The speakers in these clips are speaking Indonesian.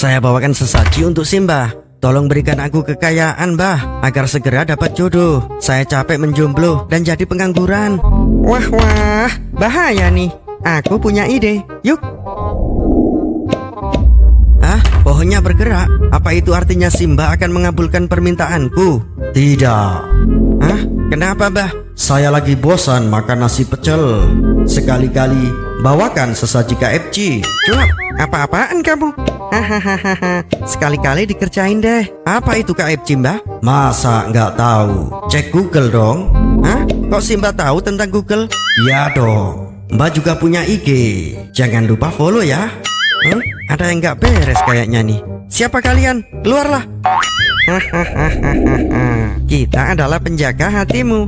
Saya bawakan sesaji untuk Simba. Tolong berikan aku kekayaan, Mbah, agar segera dapat jodoh. Saya capek menjomblo dan jadi pengangguran. Wah, bahaya nih. Aku punya ide. Yuk. Ah, pohonnya bergerak. Apa itu artinya Simba akan mengabulkan permintaanku? Tidak. Hah? Kenapa, Mbah? Saya lagi bosan makan nasi pecel. Sekali-kali bawakan sesaji KFC. Cuk, apa-apaan kamu? Hahaha, sekali-kali dikerjain deh. Apa itu KFC, Mbah? Masa nggak tahu? Cek Google dong. Hah? Kok Simba tahu tentang Google? Iya dong. Mbah juga punya IG. Jangan lupa follow ya. Ada yang nggak beres kayaknya nih. Siapa kalian? Keluarlah. Kita adalah penjaga hatimu.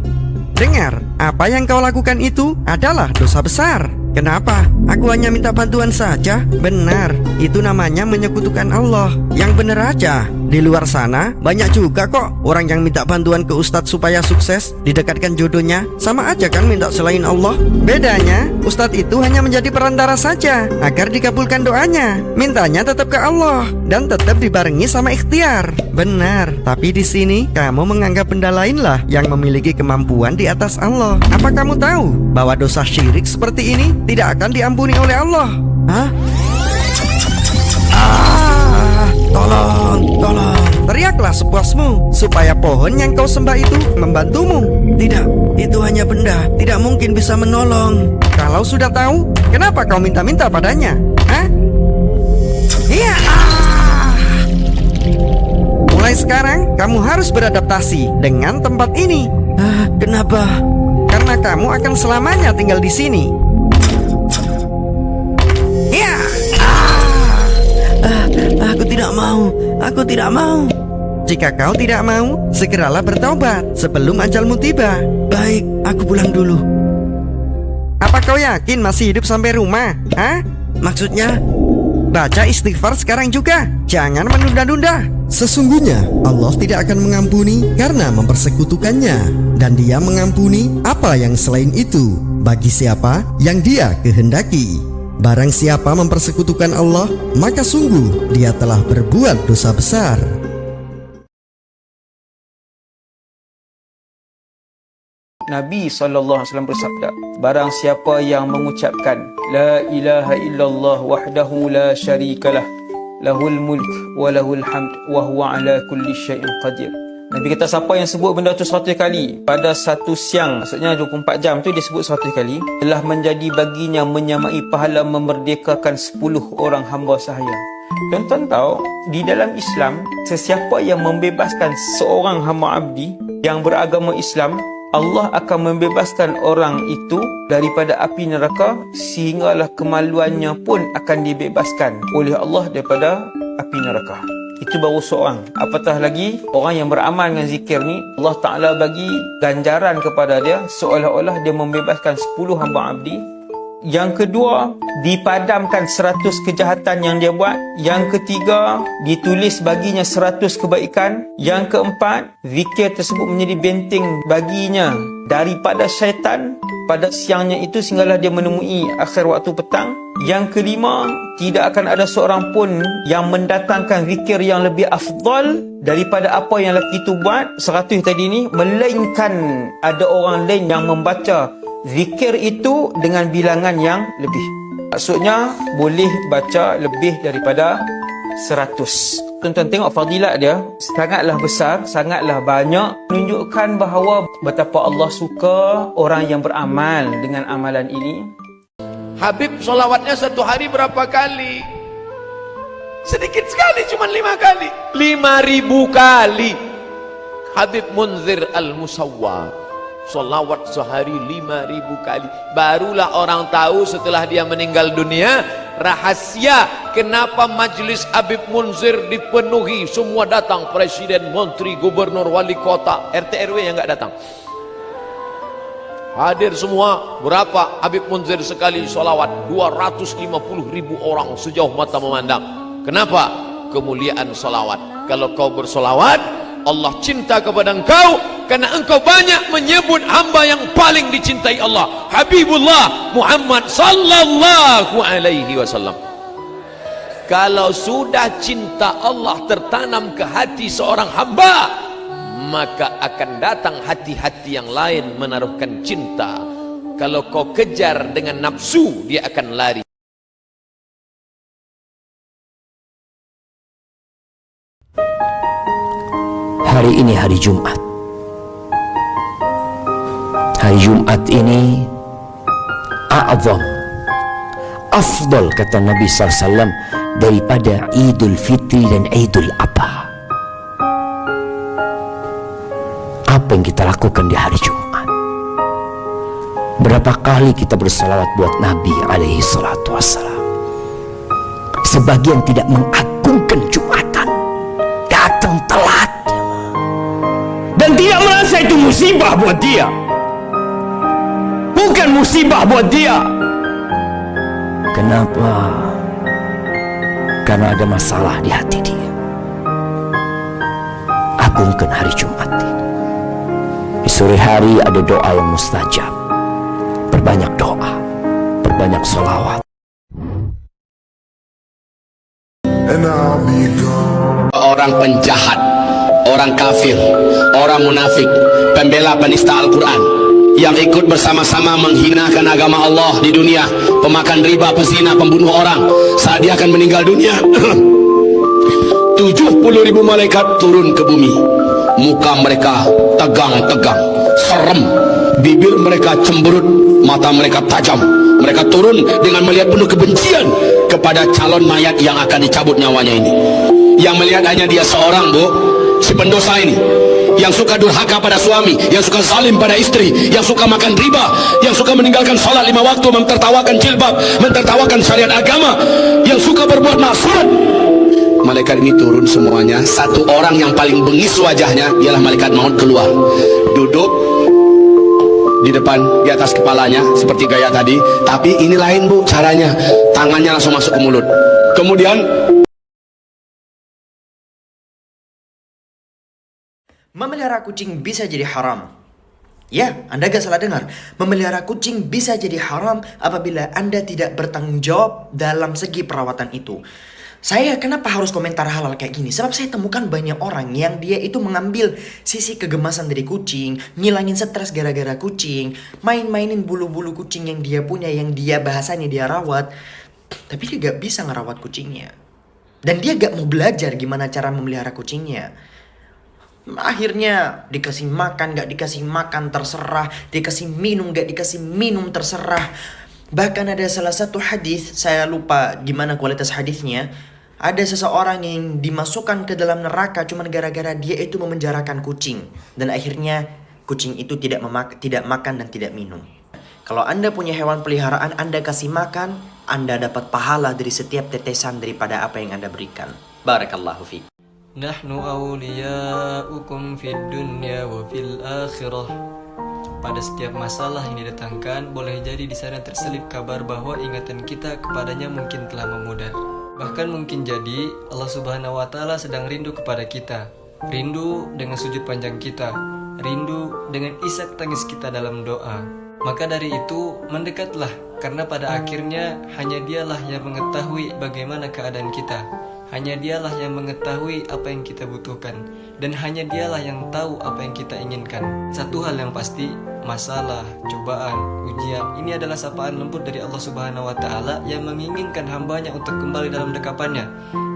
Dengar, apa yang kau lakukan itu adalah dosa besar. Kenapa? Aku hanya minta bantuan saja. Benar, itu namanya menyekutukan Allah. Yang benar aja. Di luar sana banyak juga kok orang yang minta bantuan ke ustadz supaya sukses, didekatkan jodohnya. Sama aja kan minta selain Allah. Bedanya, ustadz itu hanya menjadi perantara saja agar dikabulkan doanya. Mintanya tetap ke Allah dan tetap dibarengi sama ikhtiar. Benar, tapi di sini kamu menganggap benda lain lah yang memiliki kemampuan di atas Allah. Apa kamu tahu bahwa dosa syirik seperti ini tidak akan diampuni oleh Allah? Hah? Tolong. Teriaklah sepuasmu supaya pohon yang kau sembah itu membantumu. Tidak, itu hanya benda, tidak mungkin bisa menolong. Kalau sudah tahu, kenapa kau minta-minta padanya? Hah? Iya. Mulai sekarang, kamu harus beradaptasi dengan tempat ini. Kenapa? Karena kamu akan selamanya tinggal di sini. Iya. Aku tidak mau. Jika kau tidak mau, segeralah bertobat sebelum ajalmu tiba. Baik, aku pulang dulu. Apa kau yakin masih hidup sampai rumah? Hah? Maksudnya? Baca istighfar sekarang juga. Jangan menunda-nunda. Sesungguhnya Allah tidak akan mengampuni karena mempersekutukannya, dan Dia mengampuni apa yang selain itu bagi siapa yang Dia kehendaki. Barang siapa mempersekutukan Allah, maka sungguh dia telah berbuat dosa besar. Nabi SAW bersabda, barang siapa yang mengucapkan La ilaha illallah wahdahu la syarikalah, lahul mulk wa lahul hamd wa huwa ala kulli syai'in qadir. Nabi kata siapa yang sebut benda tu 100 kali pada satu siang, maksudnya 24 jam tu dia sebut 100 kali, telah menjadi baginya menyamai pahala memerdekakan 10 orang hamba sahaya. Tuan-tuan tahu, di dalam Islam, sesiapa yang membebaskan seorang hamba abdi yang beragama Islam, Allah akan membebaskan orang itu daripada api neraka, sehinggalah kemaluannya pun akan dibebaskan oleh Allah daripada api neraka. Itu baru seorang. Apatah lagi orang yang beramal dengan zikir ni, Allah Ta'ala bagi ganjaran kepada dia seolah-olah dia membebaskan 10 hamba abdi. Yang kedua, dipadamkan 100 kejahatan yang dia buat. Yang ketiga, ditulis baginya 100 kebaikan. Yang keempat, zikir tersebut menjadi benteng baginya daripada syaitan pada siangnya itu sehinggalah dia menemui akhir waktu petang. Yang kelima, tidak akan ada seorang pun yang mendatangkan zikir yang lebih afdal daripada apa yang lelaki itu buat 100 tadi ni, melainkan ada orang lain yang membaca zikir itu dengan bilangan yang lebih. Maksudnya boleh baca lebih daripada 100. Tuan-tuan tengok fadilat dia sangatlah besar, sangatlah banyak, menunjukkan bahawa betapa Allah suka orang yang beramal dengan amalan ini. Habib solawatnya satu hari berapa kali? Sedikit sekali, cuma 5 kali. 5.000 kali. Habib Munzir Al-Musawwa solawat sehari 5.000 kali. Barulah orang tahu setelah dia meninggal dunia rahasia kenapa majlis Habib Munzir dipenuhi, semua datang, presiden, menteri, gubernur, wali kota, RT RW yang enggak datang hadir semua. Berapa Habib Munzir sekali solawat? 250.000 orang sejauh mata memandang. Kenapa? Kemuliaan solawat. Kalau kau bersolawat, Allah cinta kepada engkau karena engkau banyak menyebut hamba yang paling dicintai Allah, Habibullah Muhammad sallallahu alaihi wasallam. Kalau sudah cinta Allah tertanam ke hati seorang hamba, maka akan datang hati-hati yang lain menaruhkan cinta. Kalau kau kejar dengan nafsu, dia akan lari. Hari ini hari Jumat. Hari Jumat ini a'zam, afdal kata Nabi SAW daripada Idul Fitri dan Idul Adha. Apa yang kita lakukan di hari Jumat? Berapa kali kita bersalawat buat Nabi alaihi salatu wassalam? Sebagian tidak mengagungkan Jumatan, datang telat dan tidak merasa itu musibah buat dia. Bukan musibah buat dia. Kenapa? Karena ada masalah di hati dia. Agungkan hari Jumat ini. Di sore hari ada doa yang mustajab. Perbanyak doa, perbanyak sholawat. Orang penjahat, orang kafir, orang munafik, pembela penista Al-Quran yang ikut bersama-sama menghinakan agama Allah di dunia, pemakan riba, pezina, pembunuh orang, saat dia akan meninggal dunia 70.000 malaikat turun ke bumi. Muka mereka tegang-tegang, serem, bibir mereka cemberut, mata mereka tajam. Mereka turun dengan melihat penuh kebencian kepada calon mayat yang akan dicabut nyawanya ini. Yang melihat hanya dia seorang, Bu, si pendosa ini, yang suka durhaka pada suami, yang suka zalim pada istri, yang suka makan riba, yang suka meninggalkan salat 5 waktu, mentertawakan jilbab, mentertawakan syariat agama, yang suka berbuat maksiat. Malaikat ini turun semuanya. Satu orang yang paling bengis wajahnya ialah malaikat maut keluar, duduk di depan, di atas kepalanya seperti gaya tadi. Tapi ini lain, Bu, caranya. Tangannya langsung masuk ke mulut. Kemudian memelihara kucing bisa jadi haram. Ya, Anda gak salah dengar. Memelihara kucing bisa jadi haram apabila Anda tidak bertanggung jawab dalam segi perawatan itu. Saya kenapa harus komentar hal-hal kayak gini? Sebab saya temukan banyak orang yang dia itu mengambil sisi kegemasan dari kucing, ngilangin stres gara-gara kucing, main-mainin bulu-bulu kucing yang dia punya, yang dia bahasanya dia rawat. Tapi dia gak bisa ngerawat kucingnya. Dan dia gak mau belajar gimana cara memelihara kucingnya. Akhirnya dikasih makan, gak dikasih makan, terserah. Dikasih minum, gak dikasih minum, terserah. Bahkan ada salah satu hadis, saya lupa gimana kualitas hadisnya. Ada seseorang yang dimasukkan ke dalam neraka cuman gara-gara dia itu memenjarakan kucing. Dan akhirnya kucing itu tidak makan dan tidak minum. Kalau Anda punya hewan peliharaan, Anda kasih makan, Anda dapat pahala dari setiap tetesan daripada apa yang Anda berikan. Barakallahu fiik. Nahnu awliya'ukum fid dunya wa fil akhirah. Pada setiap masalah yang didatangkan, boleh jadi di sana terselip kabar bahwa ingatan kita kepadanya mungkin telah memudar. Bahkan mungkin jadi Allah Subhanahu wa Ta'ala sedang rindu kepada kita. Rindu dengan sujud panjang kita, rindu dengan isak tangis kita dalam doa. Maka dari itu mendekatlah, karena pada akhirnya hanya Dialah yang mengetahui bagaimana keadaan kita. Hanya Dialah yang mengetahui apa yang kita butuhkan, dan hanya Dialah yang tahu apa yang kita inginkan. Satu hal yang pasti, masalah, cobaan, ujian ini adalah sapaan lembut dari Allah Subhanahu wa Ta'ala yang menginginkan hambanya untuk kembali dalam dekapannya,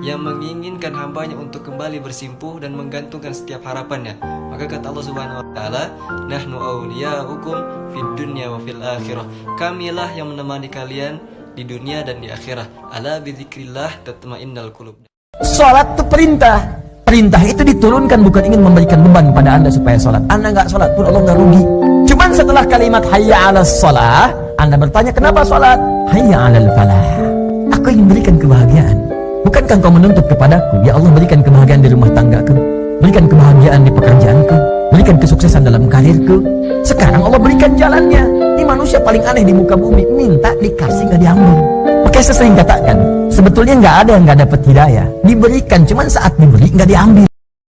yang menginginkan hambanya untuk kembali bersimpuh dan menggantungkan setiap harapannya. Maka kata Allah Subhanahu wa Ta'ala, nahnu awliya'ukum fid dunya wa fil akhirah. Kamilah yang menemani kalian di dunia dan di akhirat. Ala bidzikrillah tatmainnal qulub. Salat itu perintah. Perintah itu diturunkan bukan ingin memberikan beban pada Anda supaya salat. Anda nggak salat pun Allah nggak rugi. Cuman setelah kalimat hayya 'alas shalah, Anda bertanya kenapa salat? Hayya 'alal falah. Aku ingin berikan kebahagiaan. Bukankah kau menuntut kepadaku, ya Allah, berikan kebahagiaan di rumah tanggaku, berikan kebahagiaan di pekerjaanku, berikan kesuksesan dalam karirku. Sekarang Allah berikan jalannya. Ini manusia paling aneh di muka bumi, minta dikasih nggak diambil. Makanya saya sering katakan, sebetulnya nggak ada yang nggak dapat hidayah. Diberikan, cuman saat diberi nggak diambil.